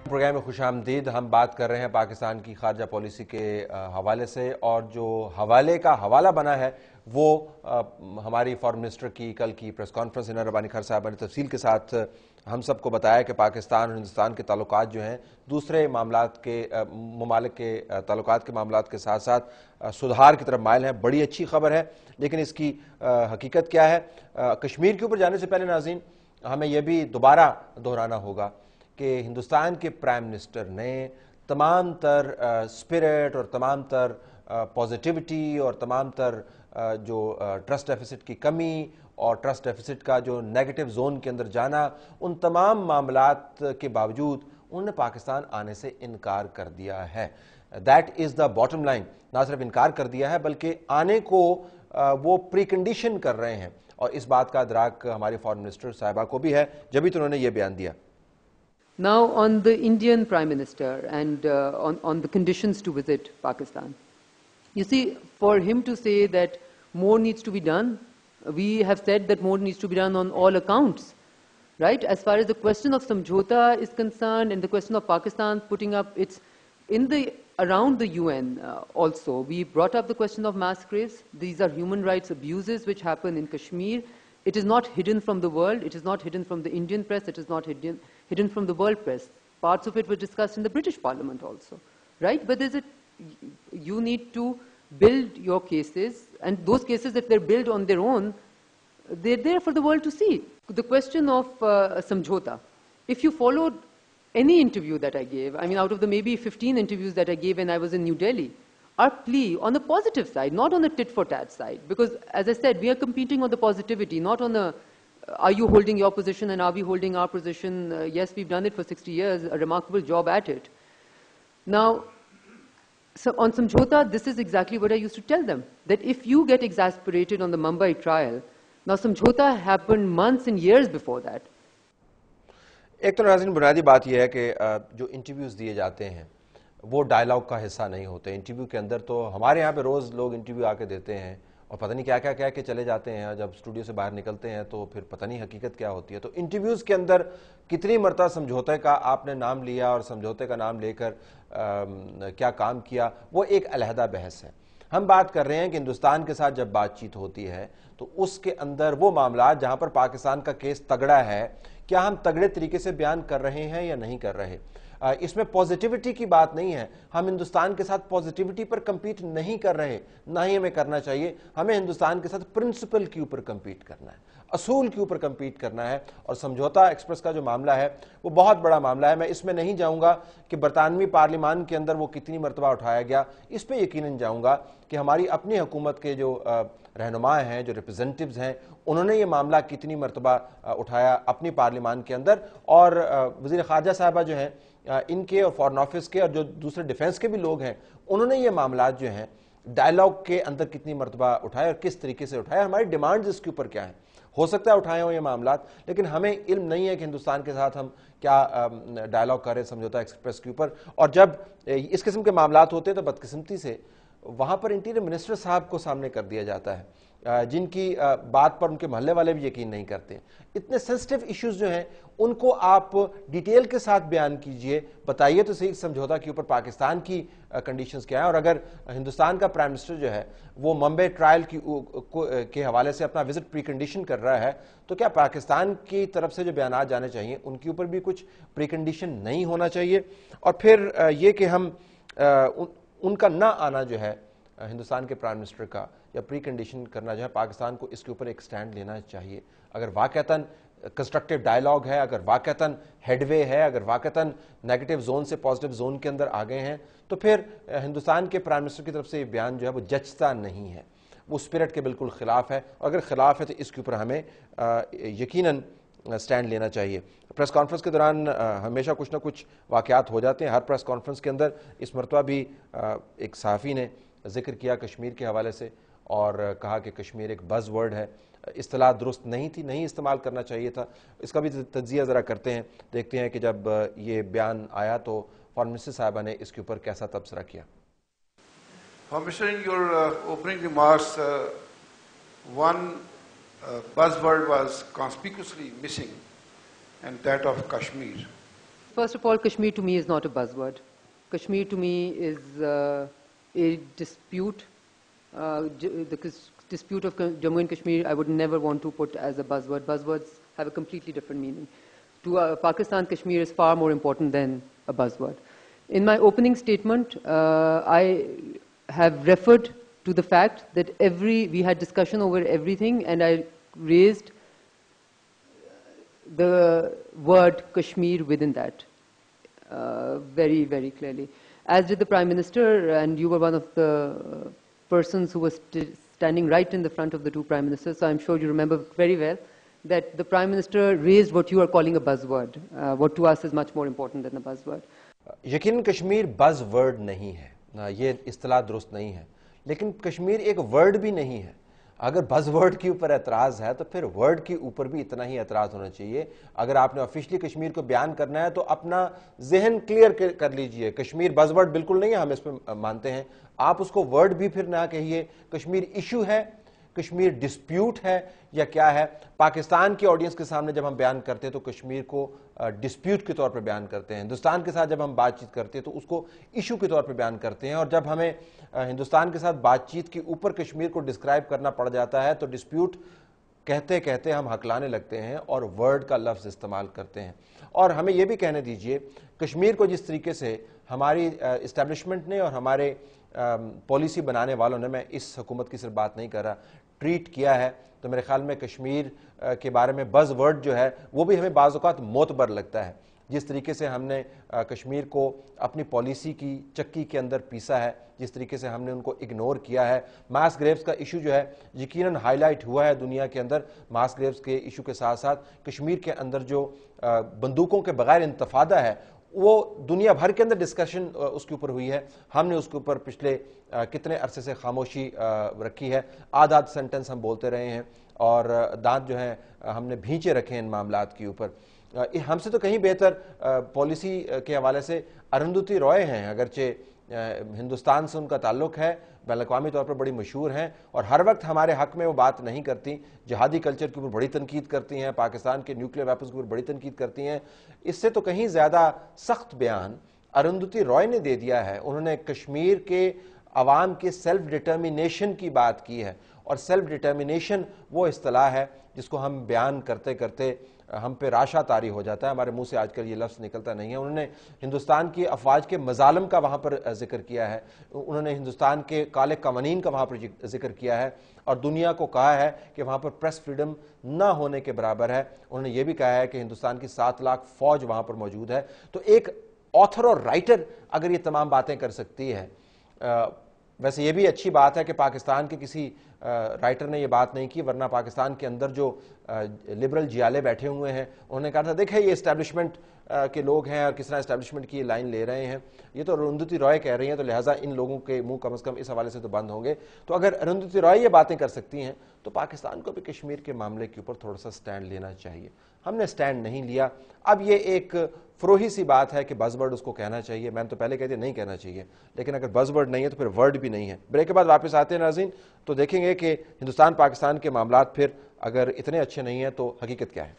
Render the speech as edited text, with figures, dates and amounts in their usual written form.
Programme میں خوش آمدید. ہم بات کر رہے ہیں پاکستان کی خارجہ پالیسی کے حوالے سے, اور جو حوالے کا حوالہ بنا ہے وہ ہماری فارن منسٹر کی کل کی پریس کانفرنس. انہا ربانی خیر صاحبہ نے تفصیل کے ساتھ ہم سب کو بتایا کہ پاکستان اور ہندوستان کے تعلقات جو ہیں دوسرے معاملات کے ممالک کے تعلقات کے معاملات کے ساتھ ساتھ سدھار کی طرف مائل ہیں. بڑی اچھی خبر ہے, لیکن اس کی حقیقت کیا ہے؟ کشمیر کے اوپر جانے سے پہلے ناظرین ہمیں یہ بھی دوبارہ دہرانا ہوگا کہ ہندوستان کے پرائم منسٹر نے تمام تر سپرٹ اور تمام تر پازیٹیوٹی اور تمام تر جو ٹرسٹ ڈیفیسٹ کی کمی اور ٹرسٹ ڈیفیسٹ کا جو نیگیٹو زون کے اندر جانا, ان تمام معاملات کے باوجود انہوں نے پاکستان آنے سے انکار کر دیا ہے. That is the bottom line. نہ صرف انکار کر دیا ہے بلکہ آنے کو وہ پری کنڈیشن کر رہے ہیں, اور اس بات کا ادراک ہماری فارن منسٹر صاحبہ کو بھی ہے, جبھی تو انہوں نے یہ بیان دیا. Now on the Indian Prime Minister and on the conditions to visit Pakistan. You see, for him to say that more needs to be done, we have said that more needs to be done on all accounts, right? As far as the question of Samjhota is concerned and the question of Pakistan putting up its around the UN also, we brought up the question of mass graves. These are human rights abuses which happen in Kashmir. It is not hidden from the world. It is not hidden from the Indian press. It is not hidden from the world press. Parts of it were discussed in the British Parliament also, right? But you need to build your cases, and those cases, if they're built on their own, they're there for the world to see. The question of Samjhota, if you followed any interview that I gave, I mean, out of the maybe 15 interviews that I gave when I was in New Delhi, our plea on the positive side, not on the tit-for-tat side, because as I said, we are competing on the positivity, not on the are you holding your position and are we holding our position? Yes, we've done it for 60 years, a remarkable job at it. Now, so on Samjhota, this is exactly what I used to tell them, that if you get exasperated on the Mumbai trial, now Samjhota happened months and years before that. ایک تو ناظرین بنیادی بات یہ ہے کہ جو interviews دیے جاتے ہیں وہ ڈائلاگ کا حصہ نہیں ہوتے. انٹرویو کے اندر تو ہمارے یہاں پہ روز لوگ انٹرویو آ کے دیتے ہیں اور پتہ نہیں کیا کیا کہہ کے چلے جاتے ہیں, جب اسٹوڈیو سے باہر نکلتے ہیں تو پھر پتہ نہیں حقیقت کیا ہوتی ہے. تو انٹرویوز کے اندر کتنی مرتبہ سمجھوتے کا آپ نے نام لیا اور سمجھوتے کا نام لے کر کیا کام کیا, وہ ایک علیحدہ بحث ہے. ہم بات کر رہے ہیں کہ ہندوستان کے ساتھ جب بات چیت ہوتی ہے تو اس کے اندر وہ معاملات جہاں پر پاکستان کا کیس تگڑا ہے, کیا ہم تگڑے طریقے سے بیان کر رہے ہیں یا نہیں کر رہے. اس میں پازیٹیوٹی کی بات نہیں ہے. ہم ہندوستان کے ساتھ پازیٹیوٹی پر کمپیٹ نہیں کر رہے, نہ ہی ہمیں کرنا چاہیے. ہمیں ہندوستان کے ساتھ پرنسپل کے اوپر کمپیٹ کرنا ہے, اصول کے اوپر کمپیٹ کرنا ہے. اور سمجھوتا ایکسپریس کا جو معاملہ ہے وہ بہت بڑا معاملہ ہے. میں اس میں نہیں جاؤں گا کہ برطانوی پارلیمان کے اندر وہ کتنی مرتبہ اٹھایا گیا, اس پہ یقیناً جاؤں گا کہ ہماری اپنی حکومت کے جو رہنما ہیں, جو ریپرزینٹیوز ہیں, انہوں نے یہ معاملہ کتنی مرتبہ اٹھایا اپنی پارلیمان کے اندر. اور وزیر خارجہ صاحبہ جو ہیں ان کے اور فارن آفس کے اور جو دوسرے ڈیفنس کے بھی لوگ ہیں, انہوں نے یہ معاملات جو ہیں ڈائلاگ کے اندر کتنی مرتبہ اٹھائے اور کس طریقے سے اٹھائے, ہماری ڈیمانڈز اس کے اوپر کیا ہیں. ہو سکتا ہے اٹھائے ہوں یہ معاملات, لیکن ہمیں علم نہیں ہے کہ ہندوستان کے ساتھ ہم کیا ڈائلاگ کریں سمجھوتا ایکسپریس کے اوپر. اور جب اس قسم کے معاملات ہوتے ہیں تو بدقسمتی سے وہاں پر انٹیریئر منسٹر صاحب کو سامنے کر دیا جاتا ہے, جن کی بات پر ان کے محلے والے بھی یقین نہیں کرتے. اتنے سینسٹیو ایشوز جو ہیں ان کو آپ ڈیٹیل کے ساتھ بیان کیجئے, بتائیے تو صحیح سمجھوتا کے اوپر پاکستان کی کنڈیشنز کیا ہیں. اور اگر ہندوستان کا پرائم منسٹر جو ہے وہ ممبئی ٹرائل کے حوالے سے اپنا وزٹ پری کنڈیشن کر رہا ہے, تو کیا پاکستان کی طرف سے جو بیانات جانے چاہیے ان کے اوپر بھی کچھ پری کنڈیشن نہیں ہونا چاہیے؟ اور پھر یہ کہ ہم ان کا نہ آنا جو ہے ہندوستان کے پرائم منسٹر کا یا پری کنڈیشن کرنا جو ہے, پاکستان کو اس کے اوپر ایک سٹینڈ لینا چاہیے. اگر واقعتاً کنسٹرکٹیو ڈائلاگ ہے, اگر واقعتاً ہیڈ وے ہے, اگر واقعتاً نیگیٹو زون سے پازیٹیو زون کے اندر آ گئے ہیں, تو پھر ہندوستان کے پرائم منسٹر کی طرف سے یہ بیان جو ہے وہ جچتا نہیں ہے, وہ اسپرٹ کے بالکل خلاف ہے. اور اگر خلاف ہے تو اس کے اوپر ہمیں یقیناً سٹینڈ لینا چاہیے. پریس کانفرنس کے دوران ہمیشہ کچھ نہ کچھ واقعات ہو جاتے ہیں. ہر پریس کانفرنس کے اندر اس مرتبہ بھی ایک صحافی نے ذکر کیا کشمیر کے حوالے سے اور کہا کہ کشمیر ایک بز ورڈ ہے, اصطلاح درست نہیں تھی, نہیں استعمال کرنا چاہیے تھا. اس کا بھی تجزیہ ذرا کرتے ہیں, دیکھتے ہیں کہ جب یہ بیان آیا تو فارن منسٹر صاحبہ نے اس کے اوپر کیسا تبصرہ کیا. Mr. in your opening remarks, one buzzword was conspicuously missing, and that of Kashmir. First of all, Kashmir to me is not a buzzword. Kashmir to me is a dispute. The dispute of Jammu and Kashmir I would never want to put as a buzzword. Buzzwords have a completely different meaning. To Pakistan, Kashmir is far more important than a buzzword. In my opening statement, I have referred to the fact that we had discussion over everything, and I raised the word Kashmir within that very, very clearly. As did the Prime Minister, and you were one of the persons who was standing right in the front of the two Prime Ministers, so I'm sure you remember very well that the Prime Minister raised what you are calling a buzzword, what to us is much more important than a buzzword. یقین کشمیر بز word نہیں ہے, یہ اصطلاح درست نہیں ہے, لیکن کشمیر ایک ورڈ بھی نہیں ہے. اگر بز ورڈ کے اوپر اعتراض ہے تو پھر ورڈ کے اوپر بھی اتنا ہی اعتراض ہونا چاہیے. اگر آپ نے آفیشلی کشمیر کو بیان کرنا ہے تو اپنا ذہن کلیئر کر لیجئے. کشمیر بز ورڈ بالکل نہیں ہے, ہم اس پہ مانتے ہیں. آپ اس کو ورڈ بھی پھر نہ کہیے. کشمیر ایشو ہے, کشمیر ڈسپیوٹ ہے یا کیا ہے. پاکستان کی آڈینس کے سامنے جب ہم بیان کرتے ہیں تو کشمیر کو ڈسپیوٹ کے طور پر بیان کرتے ہیں. ہندوستان کے ساتھ جب ہم بات چیت کرتے ہیں تو اس کو ایشو کے طور پر بیان کرتے ہیں, اور جب ہمیں ہندوستان کے ساتھ بات چیت کے اوپر کشمیر کو ڈسکرائب کرنا پڑ جاتا ہے تو ڈسپیوٹ کہتے کہتے ہم ہکلانے لگتے ہیں اور ورڈ کا لفظ استعمال کرتے ہیں. اور ہمیں یہ بھی کہنے دیجئے, کشمیر کو جس طریقے سے ہماری اسٹیبلشمنٹ نے اور ہمارے پالیسی بنانے والوں نے, میں اس حکومت کی صرف بات نہیں کر رہا, ٹریٹ کیا ہے, تو میرے خیال میں کشمیر کے بارے میں بز ورڈ جو ہے وہ بھی ہمیں بعض اوقات معتبر لگتا ہے. جس طریقے سے ہم نے کشمیر کو اپنی پالیسی کی چکی کے اندر پیسا ہے, جس طریقے سے ہم نے ان کو اگنور کیا ہے. ماس گریوز کا ایشو جو ہے یقیناً ہائی لائٹ ہوا ہے دنیا کے اندر. ماس گریوز کے ایشو کے ساتھ ساتھ کشمیر کے اندر جو بندوقوں کے بغیر انتفاضہ ہے وہ دنیا بھر کے اندر ڈسکشن اس کے اوپر ہوئی ہے. ہم نے اس کے اوپر پچھلے کتنے عرصے سے خاموشی رکھی ہے. آدھ سینٹنس ہم بولتے رہے ہیں اور دانت جو ہیں ہم نے بھینچے رکھے ہیں ان معاملات کے اوپر. ہم سے تو کہیں بہتر پالیسی کے حوالے سے ارندھتی رائے ہیں, اگرچہ ہندوستان سے ان کا تعلق ہے, بین الاقوامی طور پر بڑی مشہور ہیں اور ہر وقت ہمارے حق میں وہ بات نہیں کرتی. جہادی کلچر کے اوپر بڑی تنقید کرتی ہیں, پاکستان کے نیوکلیر ویپنز کے اوپر بڑی تنقید کرتی ہیں. اس سے تو کہیں زیادہ سخت بیان ارندھتی رائے نے دے دیا ہے. انہوں نے کشمیر کے عوام کے سیلف ڈٹرمینیشن کی بات کی ہے, اور سیلف ڈٹرمینیشن وہ اصطلاح ہے جس کو ہم بیان کرتے کرتے ہم پہ راشا طاری ہو جاتا ہے, ہمارے منہ سے آج کل یہ لفظ نکلتا نہیں ہے. انہوں نے ہندوستان کی افواج کے مظالم کا وہاں پر ذکر کیا ہے, انہوں نے ہندوستان کے کالے قوانین کا وہاں پر ذکر کیا ہے, اور دنیا کو کہا ہے کہ وہاں پر پریس فریڈم نہ ہونے کے برابر ہے. انہوں نے یہ بھی کہا ہے کہ ہندوستان کی 7 لاکھ فوج وہاں پر موجود ہے. تو ایک آتھر اور رائٹر اگر یہ تمام باتیں کر سکتی ہے, ویسے یہ بھی اچھی بات ہے کہ پاکستان کے کسی رائٹر نے یہ بات نہیں کی, ورنہ پاکستان کے اندر جو لبرل جیالے بیٹھے ہوئے ہیں انہوں نے کہا تھا دیکھیں یہ اسٹیبلشمنٹ کے لوگ ہیں اور کس طرح اسٹیبلشمنٹ کی یہ لائن لے رہے ہیں, یہ تو ارندھتی رائے کہہ رہی ہیں, تو لہٰذا ان لوگوں کے منہ کم از کم اس حوالے سے تو بند ہوں گے. تو اگر ارندھتی رائے یہ باتیں کر سکتی ہیں تو پاکستان کو بھی کشمیر کے معاملے کے اوپر تھوڑا سا سٹینڈ لینا چاہیے. ہم نے سٹینڈ نہیں لیا. اب یہ ایک فروہی سی بات ہے کہ بز ورڈ اس کو کہنا چاہیے, میں نے تو پہلے کہتے نہیں کہنا چاہیے, لیکن اگر بز ورڈ نہیں ہے تو پھر ورڈ بھی نہیں ہے. بریک کے بعد واپس آتے ہیں ناظرین, تو دیکھیں گے کہ ہندوستان پاکستان کے معاملات پھر اگر اتنے اچھے نہیں ہیں تو حقیقت کیا ہے.